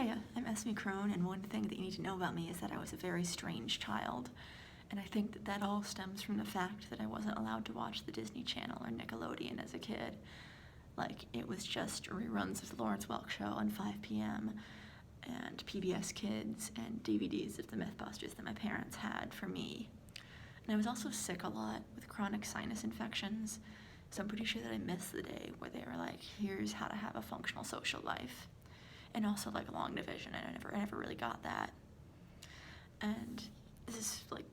Hi, I'm Esme Krohn, and one thing that you need to know about me is that I was a very strange child. And I think that that all stems from the fact that I wasn't allowed to watch the Disney Channel or Nickelodeon as a kid. Like, it was just reruns of the Lawrence Welk Show on 5 p.m. and PBS Kids and DVDs of the Mythbusters that my parents had for me. And I was also sick a lot with chronic sinus infections, so I'm pretty sure that I missed the day where they were like, here's how to have a functional social life. And also like long division, and I never really got that. And this is like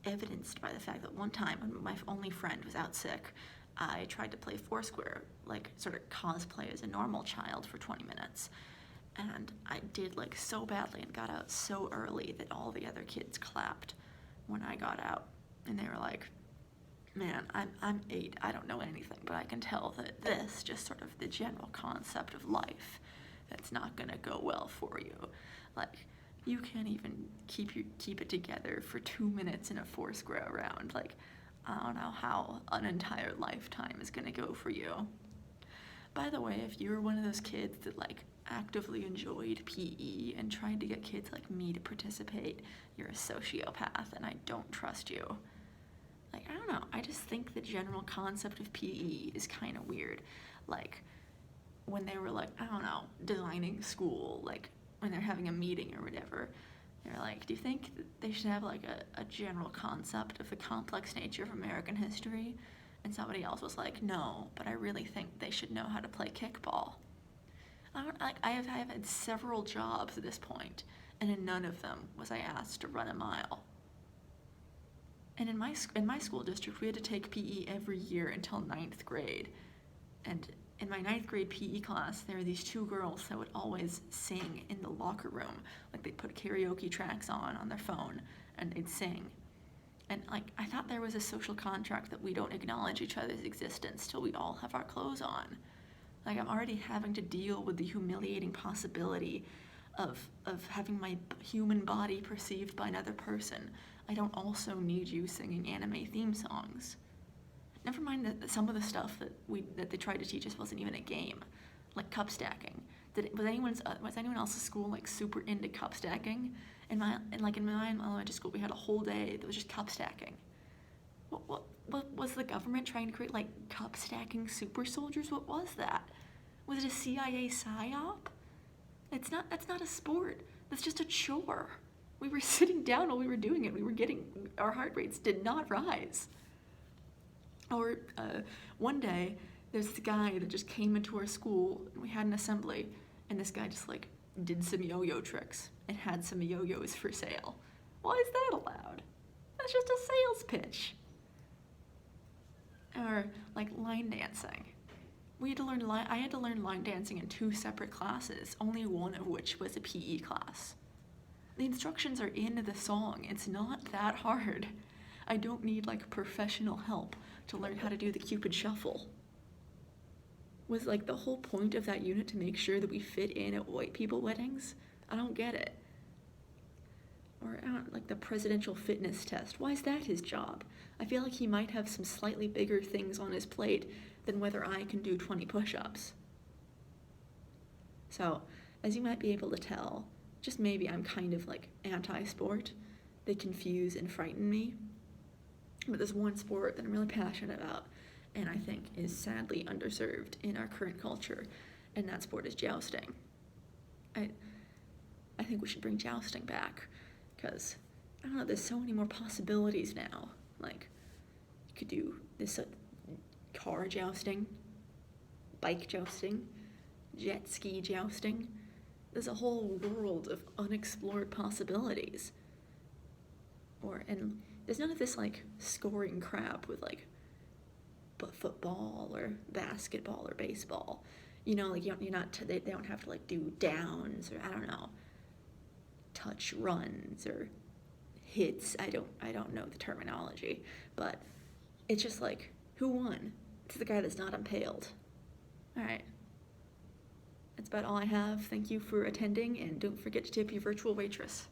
evidenced by the fact that one time when my only friend was out sick, I tried to play Foursquare, like sort of cosplay as a normal child for 20 minutes. And I did like so badly and got out so early that all the other kids clapped when I got out. And they were like, man, I'm 8, I don't know anything, but I can tell that this, just sort of the general concept of life, that's not gonna go well for you. Like, you can't even keep it together for 2 minutes in a Foursquare round. Like, I don't know how an entire lifetime is gonna go for you. By the way, if you're one of those kids that like actively enjoyed PE and tried to get kids like me to participate, you're a sociopath and I don't trust you. Like, I don't know, I just think the general concept of PE is kind of weird. Like, when they were like, I don't know, designing school, like when they're having a meeting or whatever, they're like, do you think that they should have like a general concept of the complex nature of American history? And somebody else was like, no, but I really think they should know how to play kickball. I have had several jobs at this point, and in none of them was I asked to run a mile. And in my school district, we had to take PE every year until 9th grade. And in my 9th grade PE class, there were these 2 girls that would always sing in the locker room. Like, they'd put karaoke tracks on their phone, and they'd sing. And like, I thought there was a social contract that we don't acknowledge each other's existence till we all have our clothes on. Like, I'm already having to deal with the humiliating possibility of having my human body perceived by another person. I don't also need you singing anime theme songs. Never mind that some of the stuff that they tried to teach us wasn't even a game, like cup stacking. Was anyone else's school like super into cup stacking? In my elementary school, we had a whole day that was just cup stacking. What was the government trying to create, like cup stacking super soldiers? What was that? Was it a CIA psyop? That's not a sport. That's just a chore. We were sitting down while we were doing it. Our heart rates did not rise. Or one day, there's this guy that just came into our school, and we had an assembly, and this guy just like did some yo-yo tricks and had some yo-yos for sale. Why is that allowed? That's just a sales pitch. Or like line dancing. I had to learn line dancing in 2 separate classes, only one of which was a PE class. The instructions are in the song. It's not that hard. I don't need like professional help to learn how to do the Cupid shuffle. Was like the whole point of that unit to make sure that we fit in at white people weddings? I don't get it. Or like the presidential fitness test. Why is that his job? I feel like he might have some slightly bigger things on his plate than whether I can do 20 push-ups. So, as you might be able to tell, just maybe I'm kind of like anti-sport. They confuse and frighten me. But there's one sport that I'm really passionate about, and I think is sadly underserved in our current culture, and that sport is jousting. I think we should bring jousting back, because, I don't know, there's so many more possibilities now. Like, you could do this car jousting, bike jousting, jet ski jousting. There's a whole world of unexplored possibilities. And there's none of this like scoring crap with like football or basketball or baseball. You know, like they don't have to like do downs or I don't know, touch runs or hits. I don't know the terminology, but it's just like, who won? It's the guy that's not impaled. All right. That's about all I have. Thank you for attending, and don't forget to tip your virtual waitress.